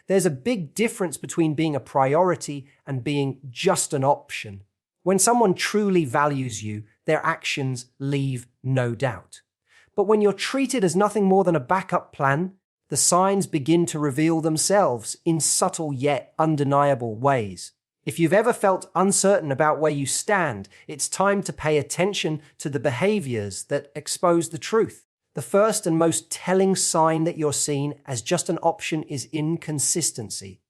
There's a big difference between being a priority and being just an option. When someone truly values you, their actions leave no doubt. But when you're treated as nothing more than a backup plan, the signs begin to reveal themselves in subtle yet undeniable ways. If you've ever felt uncertain about where you stand, it's time to pay attention to the behaviors that expose the truth. The first and most telling sign that you're seen as just an option is inconsistency.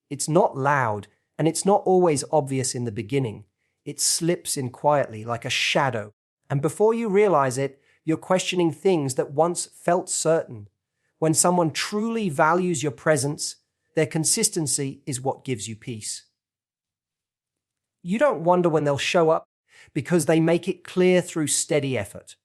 It's not loud, and it's not always obvious in the beginning. It slips in quietly like a shadow, and before you realize it, you're questioning things that once felt certain. When someone truly values your presence, their consistency is what gives you peace. You don't wonder when they'll show up because they make it clear through steady effort.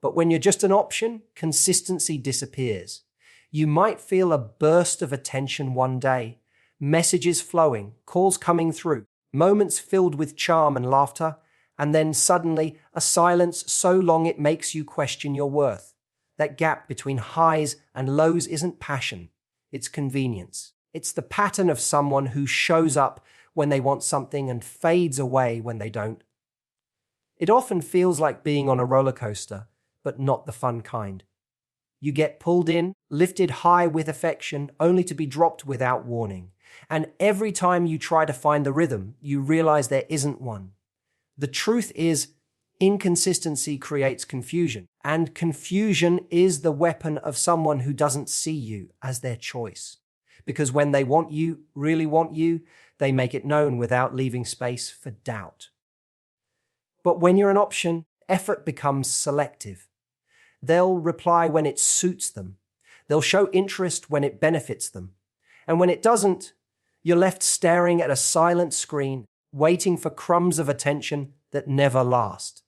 But when you're just an option, consistency disappears. You might feel a burst of attention one day, messages flowing, calls coming through, moments filled with charm and laughter, and then suddenly a silence so long it makes you question your worth. That gap between highs and lows isn't passion, it's convenience. It's the pattern of someone who shows up when they want something and fades away when they don't. It often feels like being on a roller coaster, but not the fun kind. You get pulled in, lifted high with affection, only to be dropped without warning. And every time you try to find the rhythm, you realize there isn't one. The truth is, inconsistency creates confusion, and confusion is the weapon of someone who doesn't see you as their choice. Because when they want you, really want you, they make it known without leaving space for doubt. But when you're an option, effort becomes selective. They'll reply when it suits them. They'll show interest when it benefits them. And when it doesn't, you're left staring at a silent screen, waiting for crumbs of attention that never last.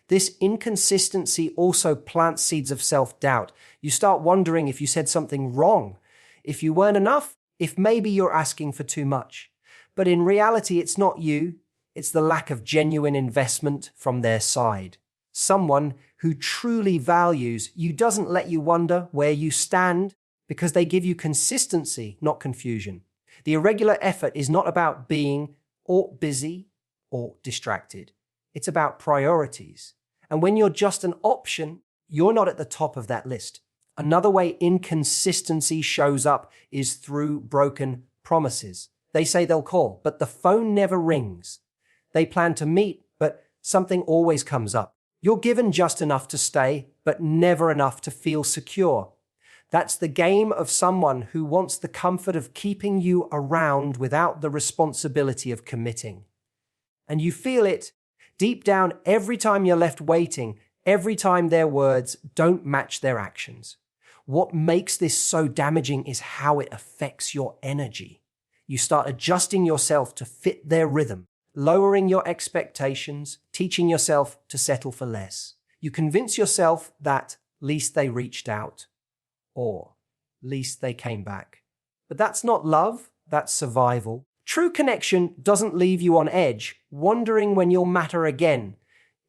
This inconsistency also plants seeds of self-doubt. You start wondering if you said something wrong, if you weren't enough, if maybe you're asking for too much. But in reality, it's not you, it's the lack of genuine investment from their side. Someone who truly values you doesn't let you wonder where you stand because they give you consistency, not confusion. The irregular effort is not about being or busy or distracted. It's about priorities. And when you're just an option, you're not at the top of that list. Another way inconsistency shows up is through broken promises. They say they'll call, but the phone never rings. They plan to meet, but something always comes up. You're given just enough to stay, but never enough to feel secure. That's the game of someone who wants the comfort of keeping you around without the responsibility of committing. And you feel it deep down every time you're left waiting, every time their words don't match their actions. What makes this so damaging is how it affects your energy. You start adjusting yourself to fit their rhythm, lowering your expectations, teaching yourself to settle for less. You convince yourself that least they reached out, or least they came back. But that's not love, that's survival. True connection doesn't leave you on edge, wondering when you'll matter again.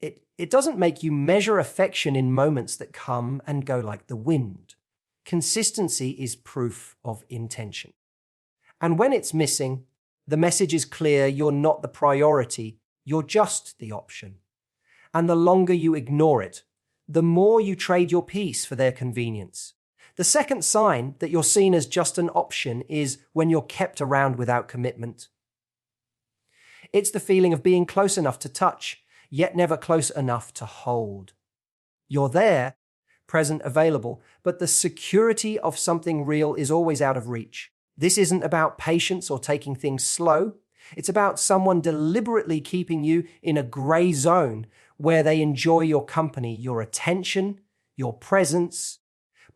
It doesn't make you measure affection in moments that come and go like the wind. Consistency is proof of intention. And when it's missing, the message is clear: you're not the priority, you're just the option. And the longer you ignore it, the more you trade your peace for their convenience. The second sign that you're seen as just an option is when you're kept around without commitment. It's the feeling of being close enough to touch, yet never close enough to hold. You're there, present, available, but the security of something real is always out of reach. This isn't about patience or taking things slow. It's about someone deliberately keeping you in a gray zone where they enjoy your company, your attention, your presence,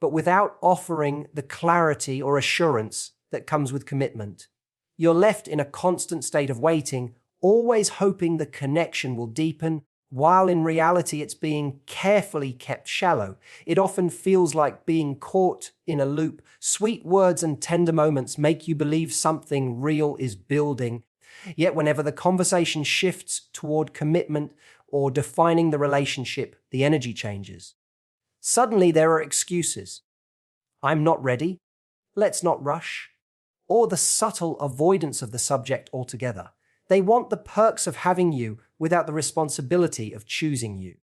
but without offering the clarity or assurance that comes with commitment. You're left in a constant state of waiting, always hoping the connection will deepen, while in reality it's being carefully kept shallow. It often feels like being caught in a loop. Sweet words and tender moments make you believe something real is building. Yet whenever the conversation shifts toward commitment or defining the relationship, the energy changes. Suddenly there are excuses. I'm not ready. Let's not rush. or the subtle avoidance of the subject altogether. They want the perks of having you without the responsibility of choosing you.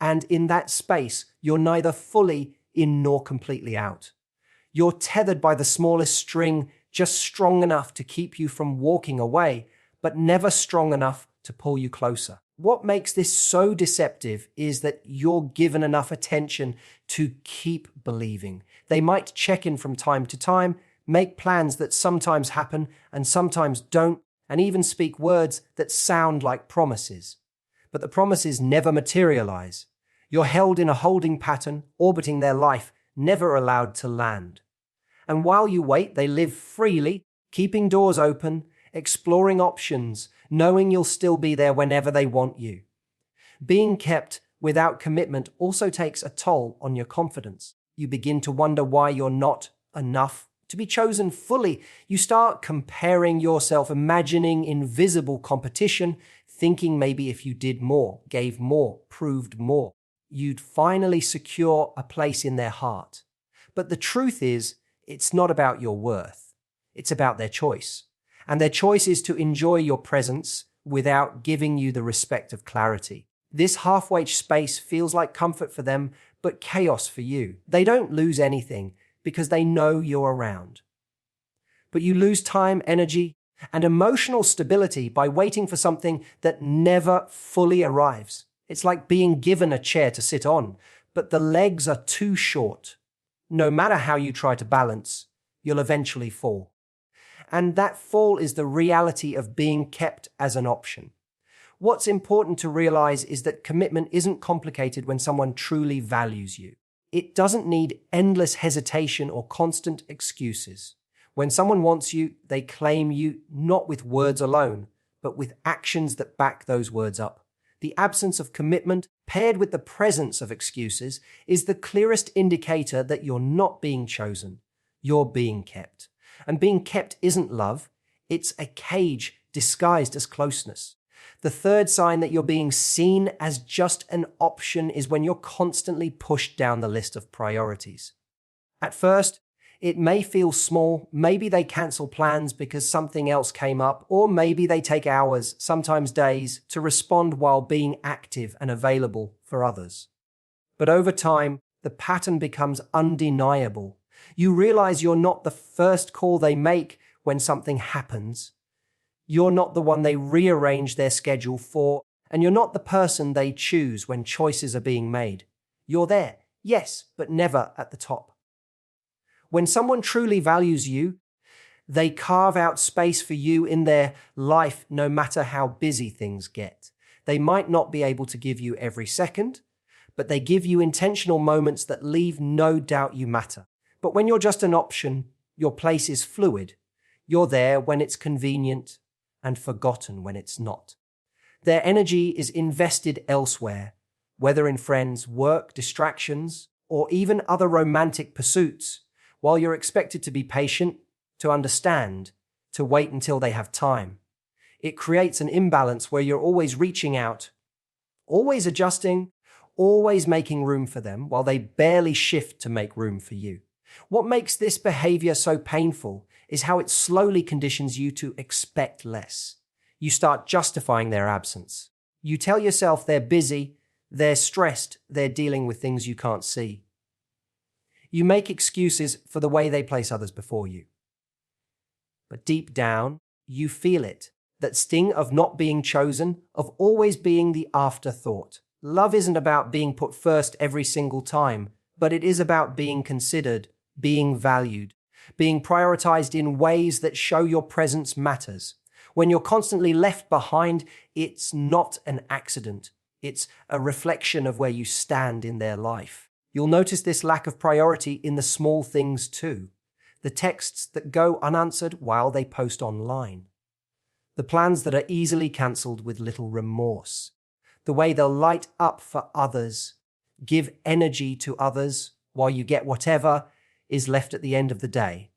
And in that space, you're neither fully in nor completely out. You're tethered by the smallest string, just strong enough to keep you from walking away, but never strong enough to pull you closer. What makes this so deceptive is that you're given enough attention to keep believing. They might check in from time to time, make plans that sometimes happen and sometimes don't, and even speak words that sound like promises. But the promises never materialize. You're held in a holding pattern, orbiting their life, never allowed to land. And while you wait, they live freely, keeping doors open, exploring options, knowing you'll still be there whenever they want you. Being kept without commitment also takes a toll on your confidence. You begin to wonder why you're not enough to be chosen fully. You start comparing yourself, imagining invisible competition, thinking maybe if you did more, gave more, proved more, you'd finally secure a place in their heart. But the truth is, it's not about your worth. It's about their choice. And their choice is to enjoy your presence without giving you the respect of clarity. This halfway space feels like comfort for them, but chaos for you. They don't lose anything because they know you're around. But you lose time, energy, and emotional stability by waiting for something that never fully arrives. It's like being given a chair to sit on, but the legs are too short. No matter how you try to balance, you'll eventually fall. And that fall is the reality of being kept as an option. What's important to realize is that commitment isn't complicated when someone truly values you. It doesn't need endless hesitation or constant excuses. When someone wants you, they claim you not with words alone, but with actions that back those words up. The absence of commitment, paired with the presence of excuses, is the clearest indicator that you're not being chosen. You're being kept. And being kept isn't love, it's a cage disguised as closeness. The third sign that you're being seen as just an option is when you're constantly pushed down the list of priorities. At first, it may feel small, maybe they cancel plans because something else came up, or maybe they take hours, sometimes days, to respond while being active and available for others. But over time, the pattern becomes undeniable. You realize you're not the first call they make when something happens. You're not the one they rearrange their schedule for, and you're not the person they choose when choices are being made. You're there, yes, but never at the top. When someone truly values you, they carve out space for you in their life no matter how busy things get. They might not be able to give you every second, but they give you intentional moments that leave no doubt you matter. But when you're just an option, your place is fluid. You're there when it's convenient and forgotten when it's not. Their energy is invested elsewhere, whether in friends, work, distractions, or even other romantic pursuits, while you're expected to be patient, to understand, to wait until they have time. It creates an imbalance where you're always reaching out, always adjusting, always making room for them, while they barely shift to make room for you. What makes this behavior so painful is how it slowly conditions you to expect less. You start justifying their absence. You tell yourself they're busy, they're stressed, they're dealing with things you can't see. You make excuses for the way they place others before you. But deep down, you feel it, that sting of not being chosen, of always being the afterthought. Love isn't about being put first every single time, but it is about being considered, being valued, being prioritized in ways that show your presence matters. When you're constantly left behind, it's not an accident. It's a reflection of where you stand in their life. You'll notice this lack of priority in the small things too. The texts that go unanswered while they post online. The plans that are easily cancelled with little remorse. The way they'll light up for others, give energy to others while you get whatever is left at the end of the day.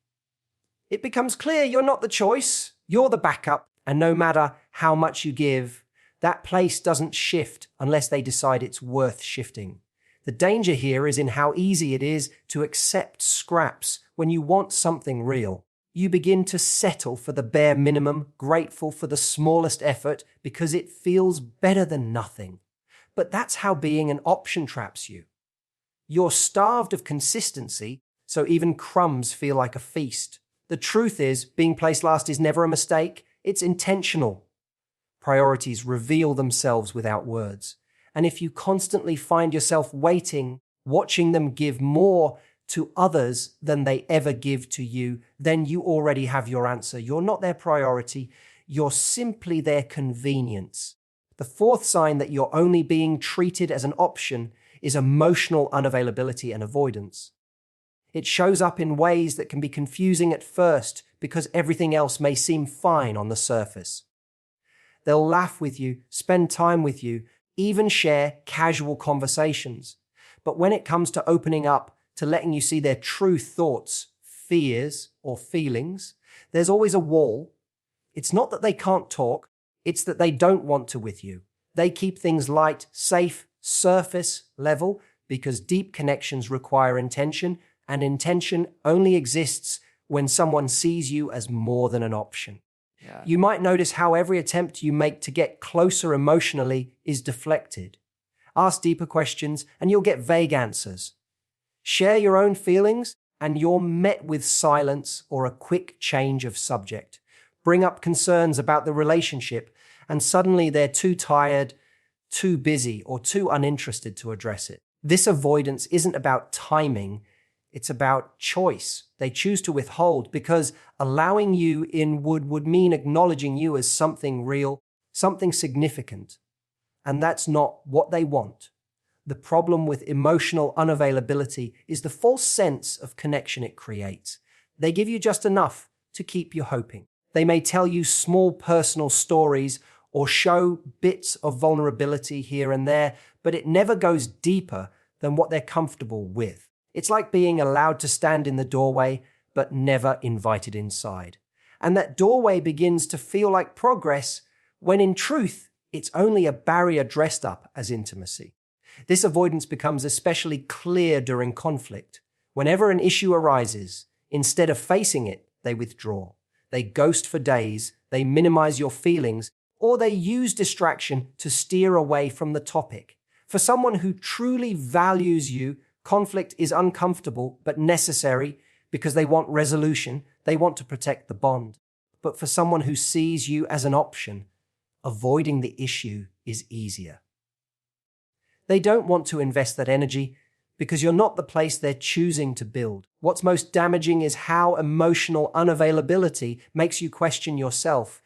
It becomes clear you're not the choice, you're the backup, and no matter how much you give, that place doesn't shift unless they decide it's worth shifting. The danger here is in how easy it is to accept scraps when you want something real. You begin to settle for the bare minimum, grateful for the smallest effort because it feels better than nothing. But that's how being an option traps you. You're starved of consistency, so even crumbs feel like a feast. The truth is, being placed last is never a mistake, it's intentional. Priorities reveal themselves without words. And if you constantly find yourself waiting, watching them give more to others than they ever give to you, then you already have your answer. You're not their priority, you're simply their convenience. The fourth sign that you're only being treated as an option is emotional unavailability and avoidance. It shows up in ways that can be confusing at first because everything else may seem fine on the surface. They'll laugh with you, spend time with you, even share casual conversations. But when it comes to opening up, to letting you see their true thoughts, fears, or feelings, there's always a wall. It's not that they can't talk, it's that they don't want to with you. They keep things light, safe, surface level, because deep connections require intention, and intention only exists when someone sees you as more than an option. Yeah. You might notice how every attempt you make to get closer emotionally is deflected. Ask deeper questions and you'll get vague answers. Share your own feelings and you're met with silence or a quick change of subject. Bring up concerns about the relationship and suddenly they're too tired, too busy, or too uninterested to address it. This avoidance isn't about timing, it's about choice. They choose to withhold because allowing you in would mean acknowledging you as something real, something significant. And that's not what they want. The problem with emotional unavailability is the false sense of connection it creates. They give you just enough to keep you hoping. They may tell you small personal stories or show bits of vulnerability here and there, but it never goes deeper than what they're comfortable with. It's like being allowed to stand in the doorway, but never invited inside. And that doorway begins to feel like progress, when in truth, it's only a barrier dressed up as intimacy. This avoidance becomes especially clear during conflict. Whenever an issue arises, instead of facing it, they withdraw. They ghost for days, they minimize your feelings, or they use distraction to steer away from the topic. For someone who truly values you, conflict is uncomfortable but necessary because they want resolution, they want to protect the bond. But for someone who sees you as an option, avoiding the issue is easier. They don't want to invest that energy because you're not the place they're choosing to build. What's most damaging is how emotional unavailability makes you question yourself.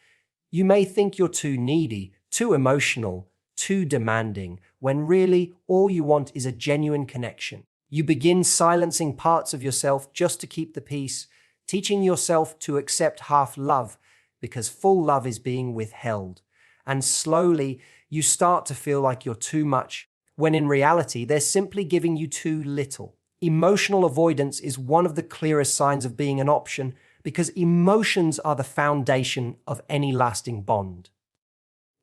You may think you're too needy, too emotional, too demanding, when really all you want is a genuine connection. You begin silencing parts of yourself just to keep the peace, teaching yourself to accept half love because full love is being withheld. And slowly, you start to feel like you're too much, when in reality, they're simply giving you too little. Emotional avoidance is one of the clearest signs of being an option because emotions are the foundation of any lasting bond.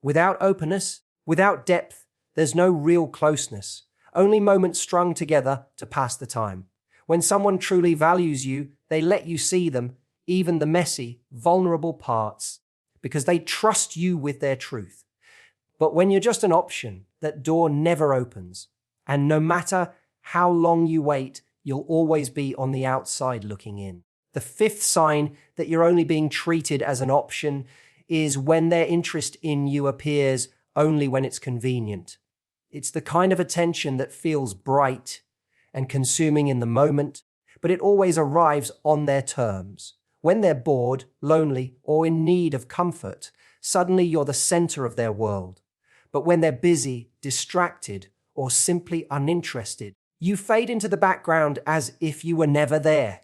Without openness, without depth, there's no real closeness, only moments strung together to pass the time. When someone truly values you, they let you see them, even the messy, vulnerable parts, because they trust you with their truth. But when you're just an option, that door never opens. And no matter how long you wait, you'll always be on the outside looking in. The fifth sign that you're only being treated as an option is when their interest in you appears only when it's convenient. It's the kind of attention that feels bright and consuming in the moment, but it always arrives on their terms. When they're bored, lonely, or in need of comfort, suddenly you're the center of their world. But when they're busy, distracted, or simply uninterested, you fade into the background as if you were never there.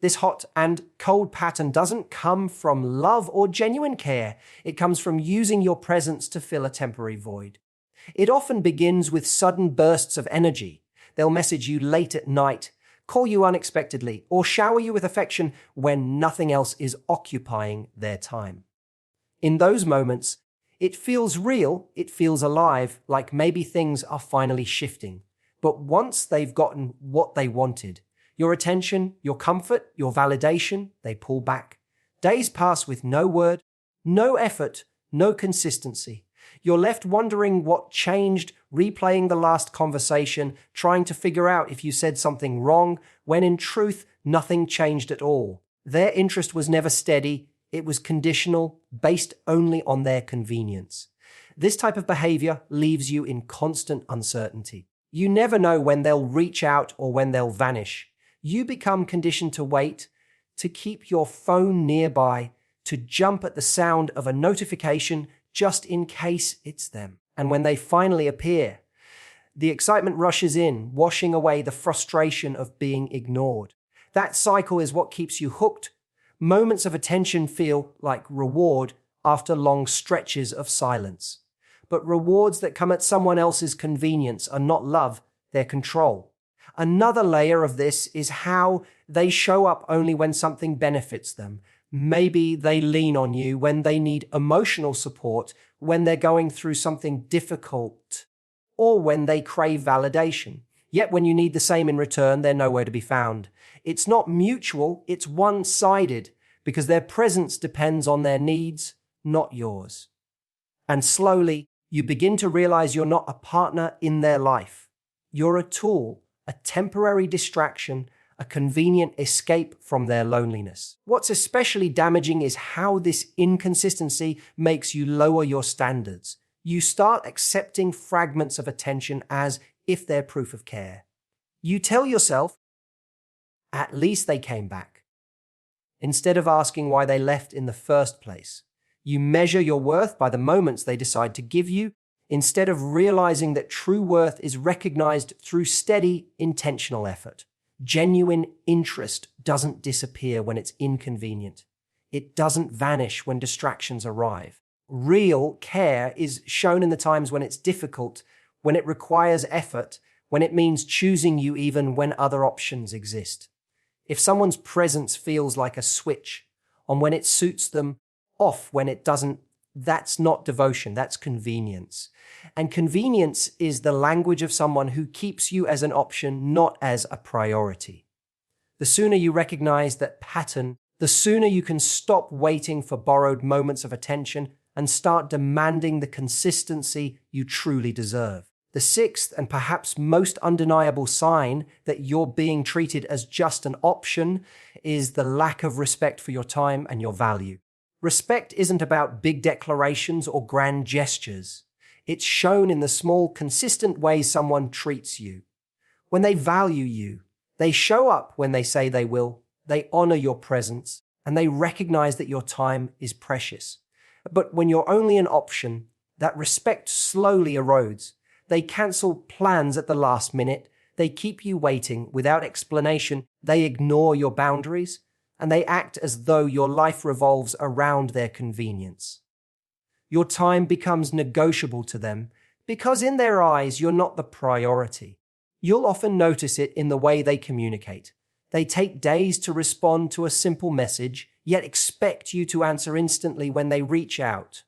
This hot and cold pattern doesn't come from love or genuine care. It comes from using your presence to fill a temporary void. It often begins with sudden bursts of energy. They'll message you late at night, call you unexpectedly, or shower you with affection when nothing else is occupying their time. In those moments, it feels real, it feels alive, like maybe things are finally shifting. But once they've gotten what they wanted, Your attention, your comfort, your validation, they pull back. Days pass with no word, no effort, no consistency. You're left wondering what changed, replaying the last conversation, trying to figure out if you said something wrong, when in truth, nothing changed at all. Their interest was never steady, it was conditional, based only on their convenience. This type of behavior leaves you in constant uncertainty. You never know when they'll reach out or when they'll vanish. You become conditioned to wait, to keep your phone nearby, to jump at the sound of a notification just in case it's them. And when they finally appear, the excitement rushes in, washing away the frustration of being ignored. That cycle is what keeps you hooked. Moments of attention feel like reward after long stretches of silence. But rewards that come at someone else's convenience are not love, they're control. Another layer of this is how they show up only when something benefits them. Maybe they lean on you when they need emotional support, when they're going through something difficult, or when they crave validation. Yet when you need the same in return, they're nowhere to be found. It's not mutual, it's one-sided, because their presence depends on their needs, not yours. And slowly, you begin to realize you're not a partner in their life. You're a tool, a temporary distraction, a convenient escape from their loneliness. What's especially damaging is how this inconsistency makes you lower your standards. You start accepting fragments of attention as if they're proof of care. You tell yourself, at least they came back, instead of asking why they left in the first place. You measure your worth by the moments they decide to give you, instead of realizing that true worth is recognized through steady, intentional effort. Genuine interest doesn't disappear when it's inconvenient. It doesn't vanish when distractions arrive. Real care is shown in the times when it's difficult, when it requires effort, when it means choosing you even when other options exist. If someone's presence feels like a switch on when it suits them, off when it doesn't, that's not devotion, that's convenience. And convenience is the language of someone who keeps you as an option, not as a priority. The sooner you recognize that pattern, the sooner you can stop waiting for borrowed moments of attention and start demanding the consistency you truly deserve. The sixth and perhaps most undeniable sign that you're being treated as just an option is the lack of respect for your time and your value. Respect isn't about big declarations or grand gestures. It's shown in the small, consistent ways someone treats you. When they value you, they show up when they say they will, they honor your presence, and they recognize that your time is precious. But when you're only an option, that respect slowly erodes. They cancel plans at the last minute, they keep you waiting without explanation, they ignore your boundaries, and they act as though your life revolves around their convenience. Your time becomes negotiable to them because in their eyes you're not the priority. You'll often notice it in the way they communicate. They take days to respond to a simple message, yet expect you to answer instantly when they reach out.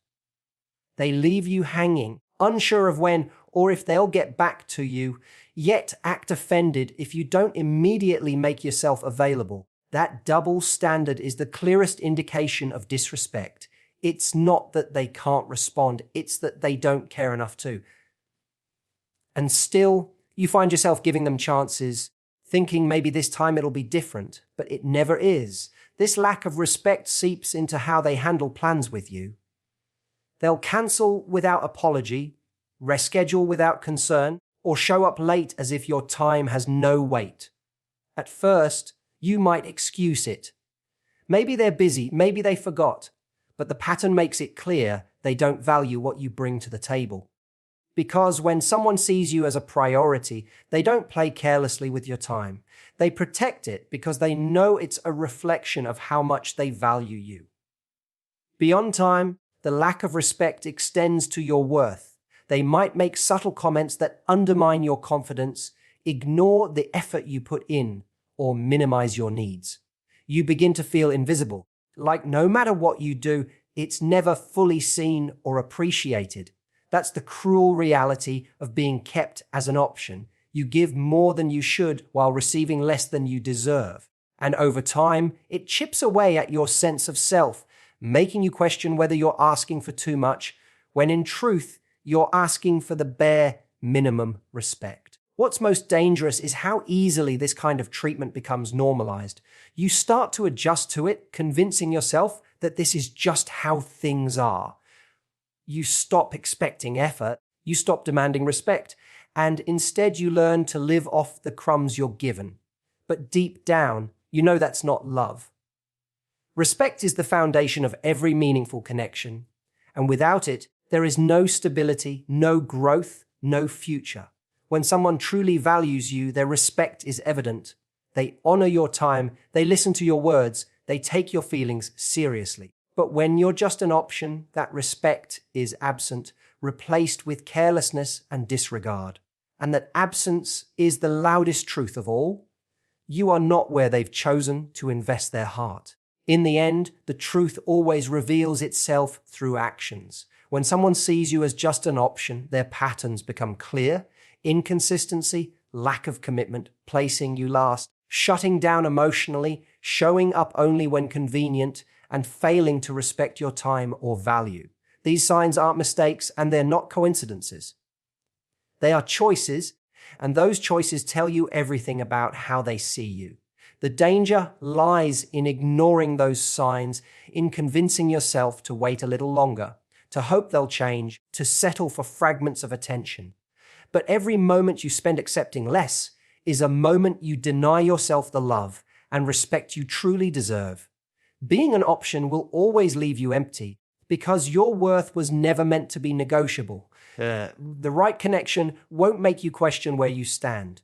They leave you hanging, unsure of when or if they'll get back to you, yet act offended if you don't immediately make yourself available. That double standard is the clearest indication of disrespect. It's not that they can't respond, it's that they don't care enough to. And still, you find yourself giving them chances, thinking maybe this time it'll be different, but it never is. This lack of respect seeps into how they handle plans with you. They'll cancel without apology, reschedule without concern, or show up late as if your time has no weight. At first, you might excuse it. Maybe they're busy, maybe they forgot, but the pattern makes it clear they don't value what you bring to the table. Because when someone sees you as a priority, they don't play carelessly with your time. They protect it because they know it's a reflection of how much they value you. Beyond time, the lack of respect extends to your worth. They might make subtle comments that undermine your confidence, ignore the effort you put in, or minimize your needs. You begin to feel invisible, like no matter what you do, it's never fully seen or appreciated. That's the cruel reality of being kept as an option. You give more than you should while receiving less than you deserve. And over time, it chips away at your sense of self, making you question whether you're asking for too much, when in truth, you're asking for the bare minimum respect. What's most dangerous is how easily this kind of treatment becomes normalized. You start to adjust to it, convincing yourself that this is just how things are. You stop expecting effort, you stop demanding respect, and instead you learn to live off the crumbs you're given. But deep down, you know that's not love. Respect is the foundation of every meaningful connection, and without it, there is no stability, no growth, no future. When someone truly values you, their respect is evident. They honor your time, they listen to your words, they take your feelings seriously. But when you're just an option, that respect is absent, replaced with carelessness and disregard. And that absence is the loudest truth of all. You are not where they've chosen to invest their heart. In the end, the truth always reveals itself through actions. When someone sees you as just an option, their patterns become clear. Inconsistency, lack of commitment, placing you last, shutting down emotionally, showing up only when convenient, and failing to respect your time or value. These signs aren't mistakes, and they're not coincidences. They are choices, and those choices tell you everything about how they see you. The danger lies in ignoring those signs, in convincing yourself to wait a little longer, to hope they'll change, to settle for fragments of attention. But every moment you spend accepting less is a moment you deny yourself the love and respect you truly deserve. Being an option will always leave you empty because your worth was never meant to be negotiable. The right connection won't make you question where you stand.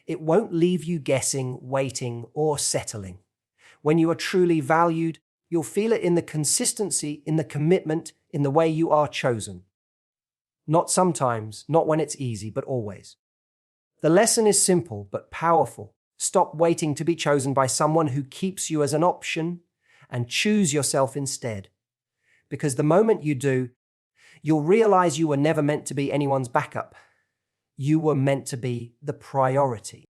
It won't leave you guessing, waiting, or settling. When you are truly valued, you'll feel it in the consistency, in the commitment, in the way you are chosen. Not sometimes, not when it's easy, but always. The lesson is simple but powerful. Stop waiting to be chosen by someone who keeps you as an option and choose yourself instead. Because the moment you do, you'll realize you were never meant to be anyone's backup. You were meant to be the priority.